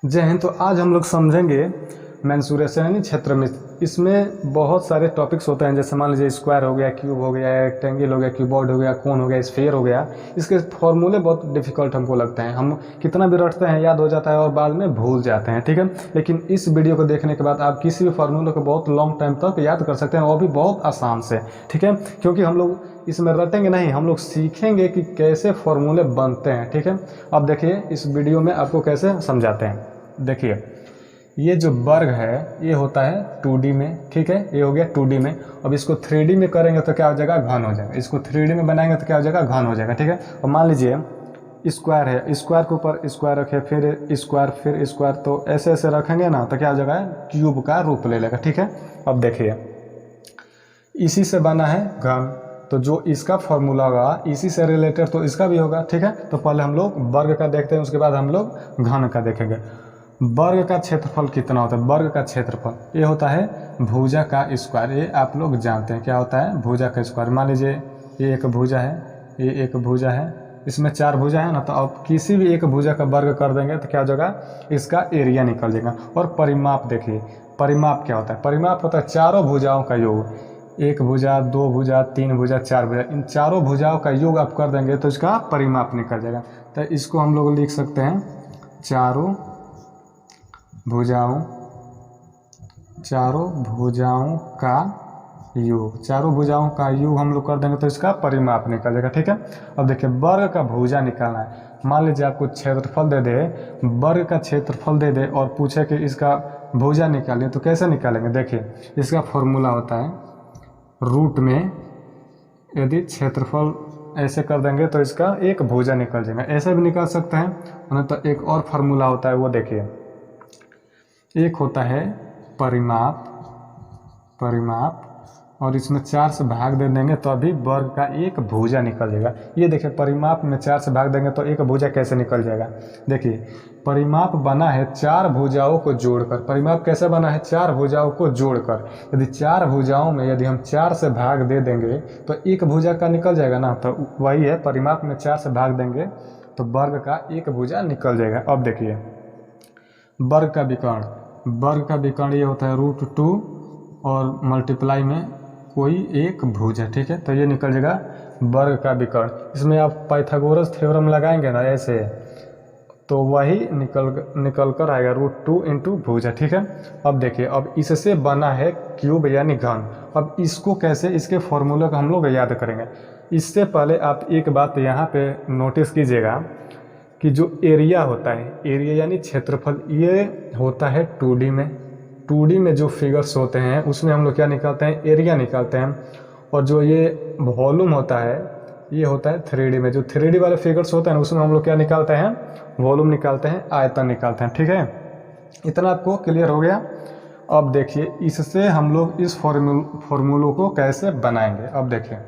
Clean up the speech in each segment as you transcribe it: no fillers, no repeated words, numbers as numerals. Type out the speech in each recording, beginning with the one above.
जय हिंद। तो आज हम लोग समझेंगे मेंसुरेशन यानी क्षेत्र में। इसमें बहुत सारे टॉपिक्स होते हैं, जैसे मान लीजिए स्क्वायर हो गया, क्यूब हो गया, रेक्टेंगल हो गया, क्यूबॉइड हो गया, कोन हो गया, स्फीयर हो गया। इसके फॉर्मूले बहुत डिफिकल्ट हमको लगते हैं, हम कितना भी रटते हैं याद हो जाता है और बाद में भूल जाते हैं, ठीक है। लेकिन इस वीडियो को देखने के बाद आप किसी भी फार्मूले को बहुत लॉन्ग टाइम तक याद कर सकते हैं, और भी बहुत आसान से, ठीक है। क्योंकि हम लोग इसमें रटेंगे नहीं, हम लोग सीखेंगे कि कैसे फॉर्मूले बनते हैं, ठीक है। अब देखिए इस वीडियो में आपको कैसे समझाते हैं। देखिए ये जो वर्ग है ये होता है 2D में, ठीक है। ये हो गया 2D में। अब इसको 3D में करेंगे तो क्या हो जाएगा, घन हो जाएगा। इसको 3D में बनाएंगे तो क्या हो जाएगा, घन हो जाएगा, ठीक है। और मान लीजिए स्क्वायर है, स्क्वायर के ऊपर स्क्वायर रखे, फिर स्क्वायर, फिर स्क्वायर, तो ऐसे ऐसे रखेंगे ना तो क्या हो जाएगा, क्यूब का रूप ले लेगा, ठीक है। अब देखिए इसी से बना है घन, तो जो इसका फॉर्मूला होगा इसी से रिलेटेड तो इसका भी होगा, ठीक है। तो पहले हम लोग वर्ग का देखते हैं, उसके बाद हम लोग घन का देखेंगे। वर्ग का क्षेत्रफल कितना होता है, वर्ग का क्षेत्रफल ये होता है भुजा का स्क्वायर। ये आप लोग जानते हैं क्या होता है, भुजा का स्क्वायर। मान लीजिए ये एक भुजा है, ये एक भुजा है, इसमें 4 भुजा है ना, तो आप किसी भी एक भुजा का वर्ग कर देंगे तो क्या हो जाएगा, इसका एरिया निकल जाएगा। और परिमाप देखिए, परिमाप क्या होता है, परिमाप होता है चारों भुजाओं का योग। एक भुजा, 2 भुजा, 3 भुजा, 4 भुजा, इन चारों भुजाओं का योग आप कर देंगे तो इसका परिमाप निकल जाएगा। तो इसको हम लोग लिख सकते हैं चारों भुजाओं का योग। चारों भुजाओं का योग हम लोग कर देंगे तो इसका परिमाप निकल जाएगा, ठीक है। अब देखिए वर्ग का भुजा निकालना है। मान लीजिए आपको क्षेत्रफल दे दे, वर्ग का क्षेत्रफल दे दे और पूछे कि इसका भुजा निकालिए, तो कैसे निकालेंगे। देखिए इसका फॉर्मूला होता है रूट में, यदि क्षेत्रफल ऐसे कर देंगे तो इसका एक भुजा निकल जाएगा। ऐसे भी निकाल सकते हैं, नहीं तो एक और फार्मूला होता है, वो देखिए एक होता है परिमाप, और इसमें 4 से भाग दे देंगे तो अभी वर्ग का एक भुजा निकल जाएगा। ये देखिए परिमाप में 4 से भाग देंगे तो एक भुजा कैसे निकल जाएगा। देखिए परिमाप बना है 4 भुजाओं को जोड़कर। परिमाप कैसे बना है, 4 भुजाओं को जोड़कर। यदि 4 भुजाओं में यदि हम 4 से भाग दे देंगे तो एक भुजा का निकल जाएगा ना, तो वही है परिमाप में 4 से भाग देंगे तो वर्ग का एक भुजा निकल जाएगा। अब देखिए वर्ग का विकर्ण, वर्ग का विकर्ण ये होता है √2 और मल्टीप्लाई में कोई एक भुजा, ठीक है। तो ये निकल जाएगा वर्ग का विकर्ण। इसमें आप पाइथागोरस थ्योरम लगाएंगे ना ऐसे, तो वही निकल कर आएगा √2 इंटू भुजा, ठीक है। अब देखिए अब इससे बना है क्यूब यानी घन। अब इसको कैसे, इसके फॉर्मूले को हम लोग याद करेंगे। इससे पहले आप एक बात यहाँ पे नोटिस कीजिएगा कि जो एरिया होता है, एरिया यानी क्षेत्रफल, ये होता है 2D में। 2D में जो फिगर्स होते हैं उसमें हम लोग क्या निकालते हैं, एरिया निकालते हैं। और जो ये वॉल्यूम होता है ये होता है 3D में। जो 3D वाले फिगर्स होते हैं उसमें हम लोग क्या निकालते हैं, वॉल्यूम निकालते हैं, आयतन निकालते हैं, ठीक है। इतना आपको क्लियर हो गया। अब देखिए इससे हम लोग इस फॉर्मूलों को कैसे बनाएंगे। अब देखिए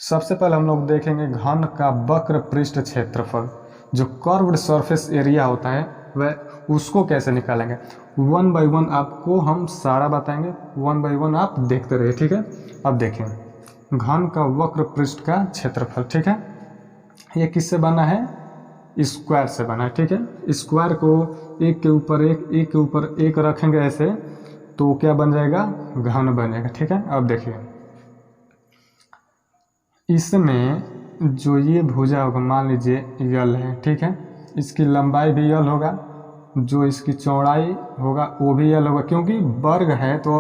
सबसे पहले हम लोग देखेंगे घन का वक्र पृष्ठ क्षेत्रफल, जो कर्व्ड सरफेस एरिया होता है वह उसको कैसे निकालेंगे। 1 बाय 1 आपको हम सारा बताएंगे, 1 बाय 1 आप देखते रहिए, ठीक है। अब देखें घन का वक्र पृष्ठ का क्षेत्रफल, ठीक है। ये किससे बना है, स्क्वायर से बना है, ठीक है। स्क्वायर को एक के ऊपर एक के ऊपर एक रखेंगे ऐसे, तो क्या बन जाएगा, घन बन जाएगा, ठीक है। अब देखिए इसमें जो ये भुजा होगा, मान लीजिए यल है, ठीक है। इसकी लंबाई भी यल होगा, जो इसकी चौड़ाई होगा वो भी यल होगा, क्योंकि वर्ग है तो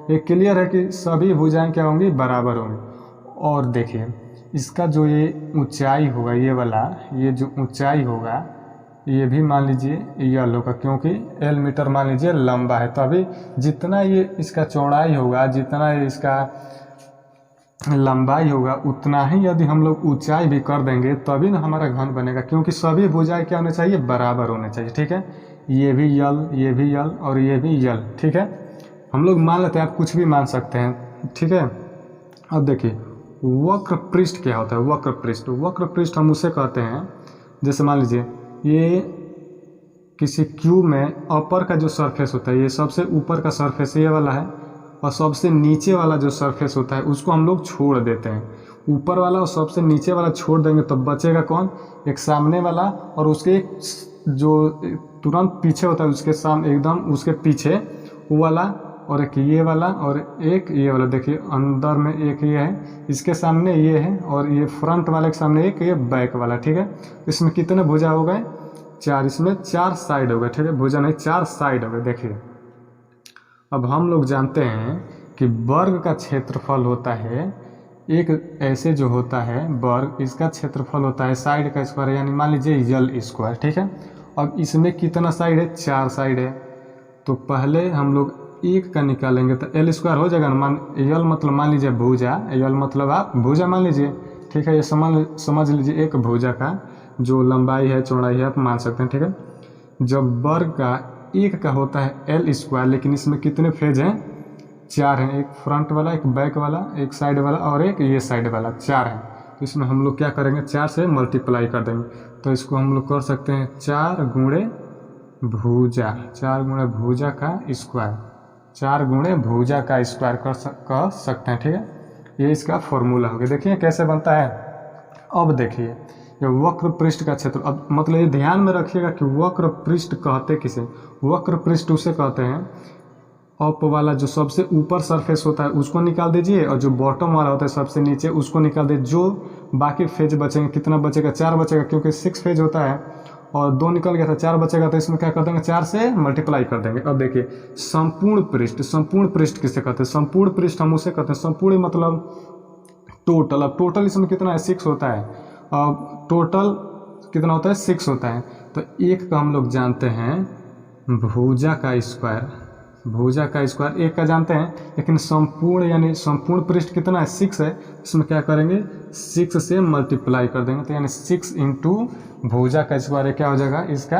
ये क्लियर है कि सभी भुजाएं क्या होंगी, बराबर होंगी। और देखिए इसका जो ये ऊंचाई होगा, ये वाला ये जो ऊंचाई होगा ये भी मान लीजिए यल होगा, क्योंकि L मीटर मान लीजिए लंबा है। तो अभी जितना ये इसका चौड़ाई होगा, जितना ये इसका लंबाई होगा, उतना ही यदि हम लोग ऊंचाई भी कर देंगे तभी ना हमारा घन बनेगा, क्योंकि सभी भुजाएं क्या होने चाहिए, बराबर होने चाहिए, ठीक है। ये भी यल, ये भी यल और ये भी यल, ठीक है। हम लोग मान लेते हैं, आप कुछ भी मान सकते हैं, ठीक है। अब देखिए वक्र पृष्ठ क्या होता है, वक्र पृष्ठ, वक्र पृष्ठ हम उसे कहते हैं, जैसे मान लीजिए ये किसी क्यूब में अपर का जो सरफेस होता है, ये सबसे ऊपर का सरफेस ये वाला है, और सबसे नीचे वाला जो सरफेस होता है उसको हम लोग छोड़ देते हैं। ऊपर वाला और सबसे नीचे वाला छोड़ देंगे तो बचेगा कौन, एक सामने वाला और उसके एक जो तुरंत पीछे होता है उसके सामने एकदम उसके पीछे वो वाला, और एक ये वाला और एक ये वाला, देखिए अंदर में एक ये है, इसके सामने ये है, और ये फ्रंट वाले के सामने एक, ये बैक वाला, ठीक है। इसमें कितने भुजा हो गए? 4, इसमें 4 साइड हो गए, ठीक है, भुजा नहीं 4 साइड हो गए। देखिए अब हम लोग जानते हैं कि वर्ग का क्षेत्रफल होता है, एक ऐसे जो होता है वर्ग, इसका क्षेत्रफल होता है साइड का स्क्वायर, यानी मान लीजिए यल स्क्वायर, ठीक है। अब इसमें कितना साइड है? 4 साइड है। तो पहले हम लोग एक का निकालेंगे तो एल स्क्वायर हो जाएगा ना। यल मतलब मान लीजिए भुजा, यल मतलब आप भुजा मान लीजिए, ठीक है। ये समझ लीजिए एक भुजा का जो लंबाई है चौड़ाई है आप मान सकते हैं, ठीक है। जब वर्ग का एक का होता है एल स्क्वायर, लेकिन इसमें कितने फेज हैं? 4 हैं, एक फ्रंट वाला, एक बैक वाला, एक साइड वाला और एक ये साइड वाला, 4 हैं। तो इसमें हम लोग क्या करेंगे? 4 से मल्टीप्लाई कर देंगे। तो इसको हम लोग कर सकते हैं 4 गुणे भुजा, 4 गुणे भुजा का स्क्वायर, 4 गुणे भुजा का स्क्वायर कह सकते हैं, ठीक है। ये इसका फॉर्मूला हो गया। देखिए कैसे बनता है। अब देखिए ये वक्र पृष्ठ का क्षेत्र, अब मतलब ये ध्यान में रखिएगा कि वक्र पृष्ठ कहते किसे? वक्र पृष्ठ उसे कहते हैं अप वाला जो सबसे ऊपर सरफेस होता है उसको निकाल दीजिए, और जो बॉटम वाला होता है सबसे नीचे उसको निकाल दीजिए। जो बाकी फेज बचेंगे, कितना बचेगा? 4 बचेगा, क्योंकि 6 फेज होता है और 2 निकल गया था, 4 बचेगा। तो इसमें क्या कर देंगे? 4 से मल्टीप्लाई कर देंगे। अब देखिए संपूर्ण पृष्ठ, संपूर्ण पृष्ठ किसे कहते हैं? संपूर्ण पृष्ठ हम उसे कहते हैं, संपूर्ण मतलब टोटल। अब टोटल इसमें कितना है? 6 होता है। अब टोटल कितना होता है? 6 होता है। तो एक का हम लोग जानते हैं भुजा का स्क्वायर, भुजा का स्क्वायर एक का जानते हैं, लेकिन संपूर्ण यानी संपूर्ण पृष्ठ कितना है? 6 है। इसमें क्या करेंगे? 6 से मल्टीप्लाई कर देंगे, तो यानी 6 इंटू भुजा का स्क्वायर क्या हो जाएगा? इसका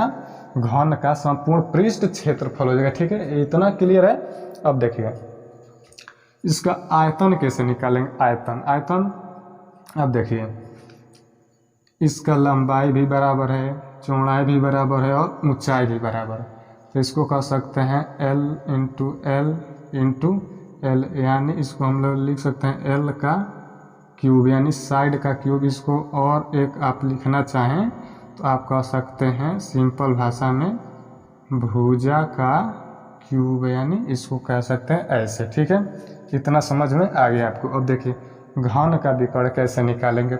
घन का संपूर्ण पृष्ठ क्षेत्रफल हो जाएगा, ठीक है। इतना क्लियर है। अब देखिए इसका आयतन कैसे निकालेंगे? आयतन अब देखिए इसका लंबाई भी बराबर है, चौड़ाई भी बराबर है और ऊंचाई भी बराबर है। तो इसको कह सकते हैं L इंटू एल, यानी इसको हम लोग लिख सकते हैं L का क्यूब, यानी साइड का क्यूब। इसको और एक आप लिखना चाहें तो आप कह सकते हैं सिंपल भाषा में भुजा का क्यूब, यानी इसको कह सकते हैं ऐसे, ठीक है। इतना समझ में आ गया आपको। अब देखिए घन का विकर्ण कैसे निकालेंगे।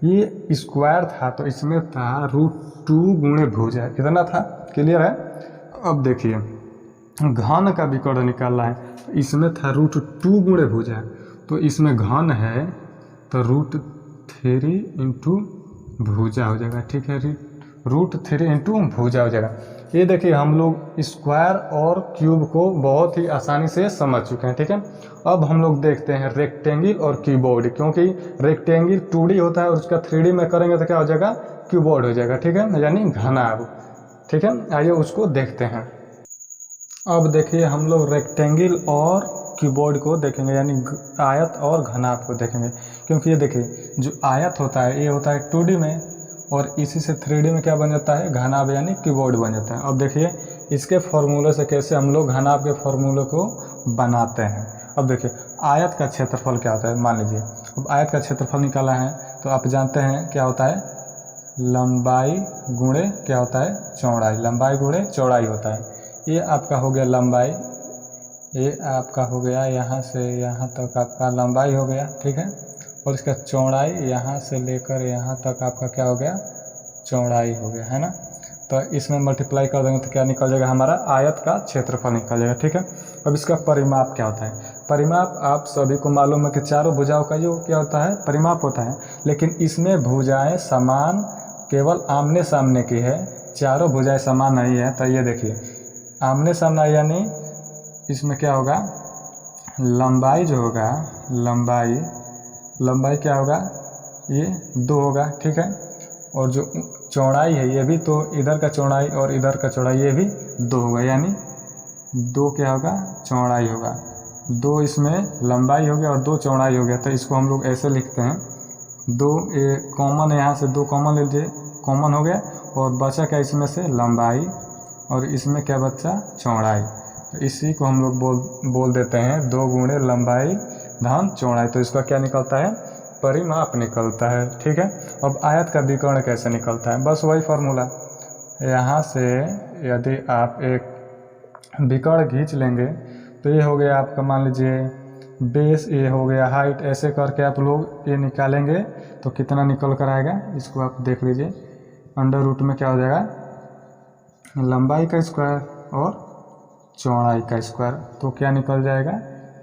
ये स्क्वायर था तो इसमें था √2 गुणे भुजा, इतना था, क्लियर है। अब देखिए घन का विकर्ण निकालना है, इसमें था √2 गुणे भुजा, तो इसमें घन है तो √3 इंटू भुजा हो जाएगा, ठीक है। √3 इंटू भुजा हो जाएगा। ये देखिए हम लोग स्क्वायर और क्यूब को बहुत ही आसानी से समझ चुके हैं, ठीक है। अब हम लोग देखते हैं रेक्टेंगल और क्यूबॉइड, क्योंकि रेक्टेंगल 2D होता है और उसका 3D में करेंगे तो क्या हो जाएगा? क्यूबॉइड हो जाएगा, ठीक है, यानी घनाभ, ठीक है। आइए उसको देखते हैं। अब देखिए हम लोग रेक्टेंगल और क्यूबॉइड को देखेंगे, यानी आयत और घनाभ को देखेंगे। क्योंकि ये देखिए जो आयत होता है ये होता है 2D में, और इसी से 3D में क्या बन जाता है? घनाभ, यानी क्यूबॉइड बन जाता है। अब देखिए इसके फॉर्मूले से कैसे हम लोग घनाभ के फॉर्मूले को बनाते हैं। अब देखिए आयत का क्षेत्रफल क्या होता है? मान लीजिए अब आयत का क्षेत्रफल निकाला है तो आप जानते हैं क्या होता है? लंबाई गुणे क्या होता है? चौड़ाई, लंबाई गुणे चौड़ाई होता है। ये आपका हो गया लंबाई, ये आपका हो गया यहाँ से यहाँ तक आपका लंबाई हो गया, ठीक है। और इसका चौड़ाई यहाँ से लेकर यहाँ तक आपका क्या हो गया? चौड़ाई हो गया, है ना। तो इसमें मल्टीप्लाई कर देंगे तो क्या निकल जाएगा? हमारा आयत का क्षेत्रफल निकल जाएगा, ठीक है। अब इसका परिमाप क्या होता है? परिमाप आप सभी को मालूम है कि चारों भुजाओं का जो क्या होता है? परिमाप होता है। लेकिन इसमें भुजाएं समान केवल आमने सामने की है, चारों भुजाएं समान नहीं है। तो ये देखिए आमने सामने, यानी इसमें क्या होगा? लंबाई जो होगा, लंबाई क्या होगा? ये 2 होगा, ठीक है। और जो चौड़ाई है ये भी, तो इधर का चौड़ाई और इधर का चौड़ाई ये भी 2 होगा, यानी 2 क्या होगा? चौड़ाई होगा। 2 इसमें लंबाई हो गया और 2 चौड़ाई हो गया। तो इसको हम लोग ऐसे लिखते हैं 2, ये कॉमन है, यहाँ से 2 कॉमन ले लीजिए, कॉमन हो गया। और बचा क्या इसमें से? लंबाई, और इसमें क्या बचा? चौड़ाई। तो इसी को हम लोग बोल देते हैं 2 गुणे लंबाई धन चौड़ाई। तो इसका क्या निकलता है? परिमाप निकलता है, ठीक है। अब आयत का विकर्ण कैसे निकलता है? बस वही फार्मूला, यहाँ से यदि आप एक विकर्ण खींच लेंगे तो ये हो गया आपका, मान लीजिए बेस, ये हो गया हाइट, ऐसे करके आप लोग ये निकालेंगे तो कितना निकल कर आएगा इसको आप देख लीजिए। अंडर रूट में क्या हो जाएगा, लंबाई का स्क्वायर और चौड़ाई का स्क्वायर, तो क्या निकल जाएगा,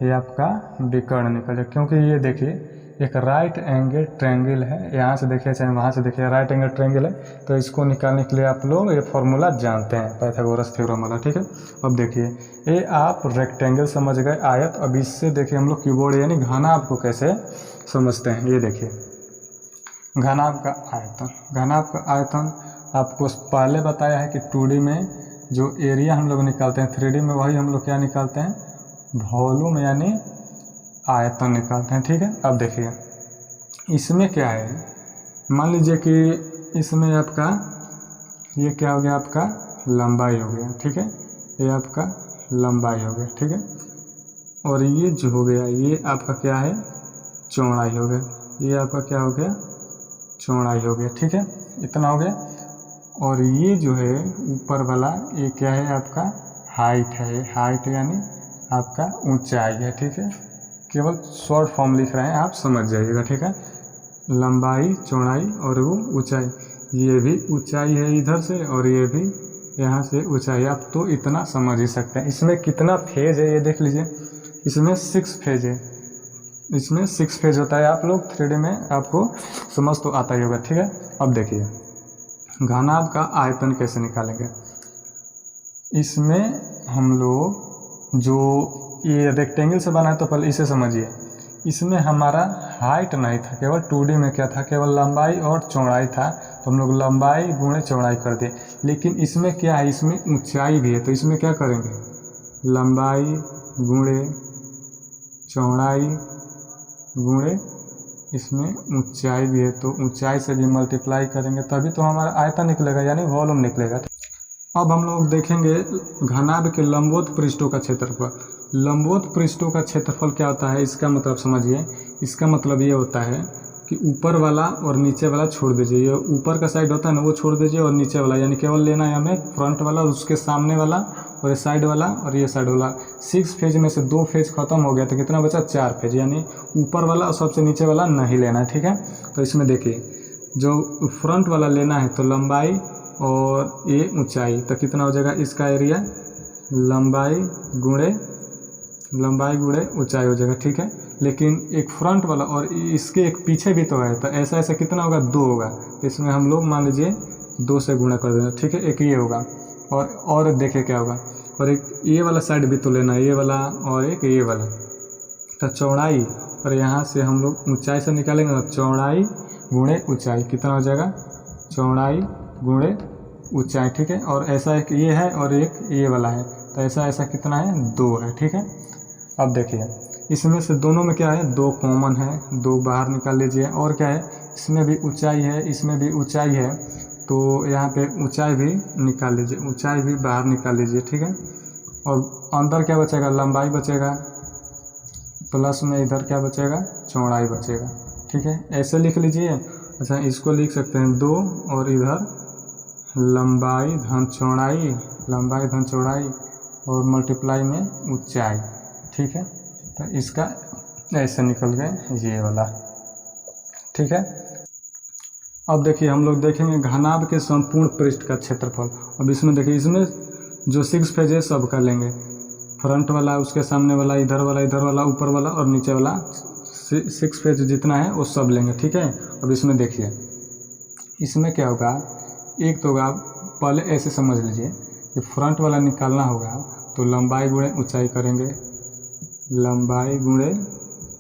ये आपका विकर्ण निकल जाएगा। क्योंकि ये देखिए एक राइट एंगल ट्रायंगल है, यहाँ से देखिए चाहे वहाँ से देखिए राइट एंगल ट्रायंगल है, तो इसको निकालने के लिए आप लोग ये फॉर्मूला जानते हैं, पाइथागोरस थ्योरम वाला, ठीक है। अब देखिए ये आप रेक्टेंगल समझ गए, आयत। अब इससे देखिए हम लोग कीबोर्ड यानी घनाभ को कैसे समझते हैं, ये देखिए घनाभ का आयतन। घनाभ का आयतन आपको पहले बताया है कि 2D में जो एरिया हम लोग निकालते हैं, 3D में वही हम लोग क्या निकालते हैं, वॉल्यूम यानी आयतन निकालते हैं, ठीक है। अब देखिए इसमें क्या है, मान लीजिए कि इसमें आपका ये क्या हो गया, आपका लंबाई हो गया, ठीक है, ये आपका लंबाई हो गया, ठीक है। और ये जो हो गया ये आपका क्या है, चौड़ाई हो गया, ये आपका क्या हो गया, चौड़ाई हो गया, ठीक है, इतना हो गया। और ये जो है ऊपर वाला ये क्या है, आपका हाइट है, हाइट यानी आपका ऊंचाई है, ठीक है। केवल शॉर्ट फॉर्म लिख रहे हैं, आप समझ जाइएगा, ठीक है। लंबाई, चौड़ाई और वो ऊंचाई, ये भी ऊंचाई है इधर से और ये भी यहाँ से ऊंचाई, आप तो इतना समझ ही सकते हैं। इसमें कितना फेज है ये देख लीजिए, इसमें 6 फेज है, इसमें 6 फेज होता है। आप लोग 3D में आपको समझ तो आता ही होगा, ठीक है। अब देखिए घनाभ का आयतन कैसे निकालेंगे, इसमें हम लोग जो ये रेक्टेंगल से बना है तो पहले इसे समझिए। इसमें हमारा हाइट नहीं था, केवल 2D में क्या था, केवल लंबाई और चौड़ाई था, तो हम लोग लंबाई गुणे चौड़ाई कर दिए। लेकिन इसमें क्या है, इसमें ऊंचाई भी है, तो इसमें क्या करेंगे, लंबाई गुणे चौड़ाई गुणे इसमें ऊंचाई भी है, तो ऊंचाई से भी मल्टीप्लाई करेंगे तभी तो हमारा आयतन निकलेगा यानी वॉल्यूम निकलेगा। अब हम लोग देखेंगे घनाभ के लंबवत पृष्ठों का क्षेत्रफल। लंबवत पृष्ठों का क्षेत्रफल क्या होता है, इसका मतलब समझिए। इसका मतलब ये होता है कि ऊपर वाला और नीचे वाला छोड़ दीजिए, ये ऊपर का साइड होता है ना वो छोड़ दीजिए, और नीचे वाला यानी केवल लेना है हमें फ्रंट वाला और उसके सामने वाला और ये साइड वाला और ये साइड वाला। 6 फेज में से 2 फेज खत्म हो गया तो कितना बचा, 4 फेज, यानी ऊपर वाला और सबसे नीचे वाला नहीं लेना है, ठीक है। तो इसमें देखिए जो फ्रंट वाला लेना है तो लंबाई और ये ऊंचाई, तो कितना हो जाएगा इसका एरिया, लंबाई गुणे ऊंचाई हो जाएगा, ठीक है। लेकिन एक फ्रंट वाला और इसके एक पीछे भी तो है, तो ऐसा ऐसा कितना होगा, 2 होगा, तो इसमें हम लोग मान लीजिए 2 से गुणा कर देंगे, ठीक है। एक ये होगा और देखिए क्या होगा, और एक ये वाला साइड भी तो लेना है, ये वाला और एक ये वाला, तो चौड़ाई और यहाँ से हम लोग ऊंचाई से निकालेंगे तो चौड़ाई गुणे ऊंचाई कितना हो जाएगा, चौड़ाई गुणे ऊंचाई, ठीक है। और ऐसा एक ये है और एक ये वाला है, तो ऐसा ऐसा कितना है, 2 है, ठीक है। अब देखिए इसमें से दोनों में क्या है, 2 कॉमन है, 2 बाहर निकाल लीजिए। और क्या है, इसमें भी ऊंचाई है, इसमें भी ऊंचाई है, तो यहाँ पे ऊंचाई भी निकाल लीजिए, ऊंचाई भी बाहर निकाल लीजिए, ठीक है। और अंदर क्या बचेगा, लंबाई बचेगा, प्लस में इधर क्या बचेगा, चौड़ाई बचेगा, ठीक है। ऐसे लिख लीजिए। अच्छा इसको लिख सकते हैं 2 और इधर लंबाई धन चौड़ाई और मल्टीप्लाई में ऊंचाई, ठीक है। तो इसका ऐसे निकल गए ये वाला, ठीक है। अब देखिए हम लोग देखेंगे घनाभ के संपूर्ण पृष्ठ का क्षेत्रफल। अब इसमें देखिए इसमें जो 6 फेज है सब कर लेंगे, फ्रंट वाला, उसके सामने वाला, इधर वाला, ऊपर वाला और नीचे वाला, 6 फेज जितना है वो सब लेंगे, ठीक है। अब इसमें देखिए इसमें क्या होगा, एक तो होगा, पहले ऐसे समझ लीजिए कि फ्रंट वाला निकालना होगा तो लंबाई गुणे ऊंचाई करेंगे, लंबाई गुणे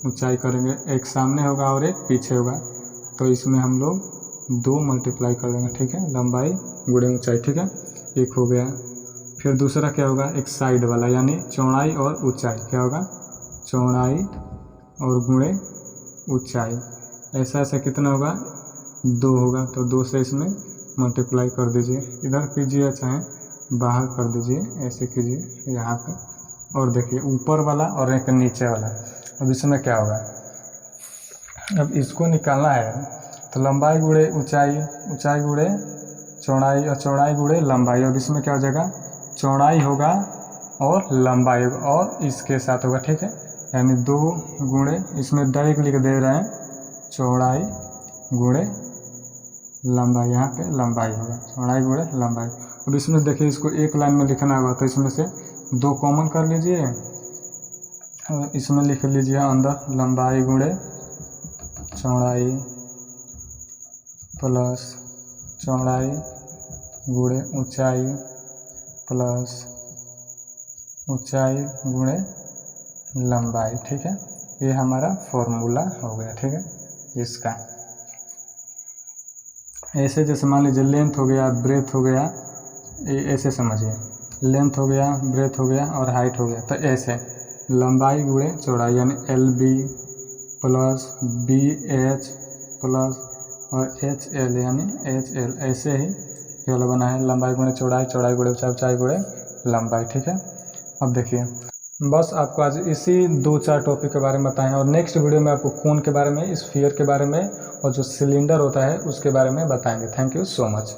ऊंचाई करेंगे, एक सामने होगा और एक पीछे होगा, तो इसमें हम लोग 2 मल्टीप्लाई कर देंगे, ठीक है, लंबाई गुणे ऊंचाई, ठीक है, एक हो गया। फिर दूसरा क्या होगा, एक साइड वाला यानी चौड़ाई और ऊंचाई, क्या होगा, चौड़ाई और गुणे ऊंचाई, ऐसा ऐसा कितना होगा, 2 होगा, तो 2 से इसमें मल्टीप्लाई कर दीजिए, इधर कीजिए चाहे बाहर कर दीजिए, ऐसे कीजिए यहाँ पे। और देखिए ऊपर वाला और एक नीचे वाला। अब इसमें क्या होगा, अब इसको निकालना है तो लंबाई गुणे ऊंचाई गुणे चौड़ाई और चौड़ाई गुणे लंबाई। अब इसमें क्या हो जाएगा, चौड़ाई होगा और लंबाई होगा और इसके साथ होगा, ठीक है, यानी 2 गुणे, इसमें डायरेक्ट लिख दे रहे हैं चौड़ाई गुणे लंबाई, यहाँ पे लंबाई होगा, चौड़ाई गुणे लंबाई। अब इसमें देखिए इसको एक लाइन में लिखना होगा, तो इसमें से 2 कॉमन कर लीजिए और इसमें लिख लीजिए अंदर लंबाई गुणे चौड़ाई प्लस चौड़ाई गुणे ऊंचाई प्लस ऊंचाई गुणे लंबाई, ठीक है। ये हमारा फॉर्मूला हो गया, ठीक है इसका। ऐसे जैसे मान लीजिए लेंथ हो गया, ब्रेथ हो गया, ऐसे समझिए, लेंथ हो गया, ब्रेथ हो गया और हाइट हो गया, तो ऐसे लंबाई गुणे चौड़ाई यानी LB प्लस BH प्लस और HL यानी HL, ऐसे ही ये वाला बना है लंबाई गुणे चौड़ाई, चौड़ाई गुणे ऊंचाई, ऊंचाई गुणे लंबाई, ठीक है। अब देखिए बस आपको आज इसी 2-4 टॉपिक के बारे में बताएं और नेक्स्ट वीडियो में आपको कोन के बारे में, स्फीयर के बारे में और जो सिलेंडर होता है उसके बारे में बताएंगे। Thank you so much.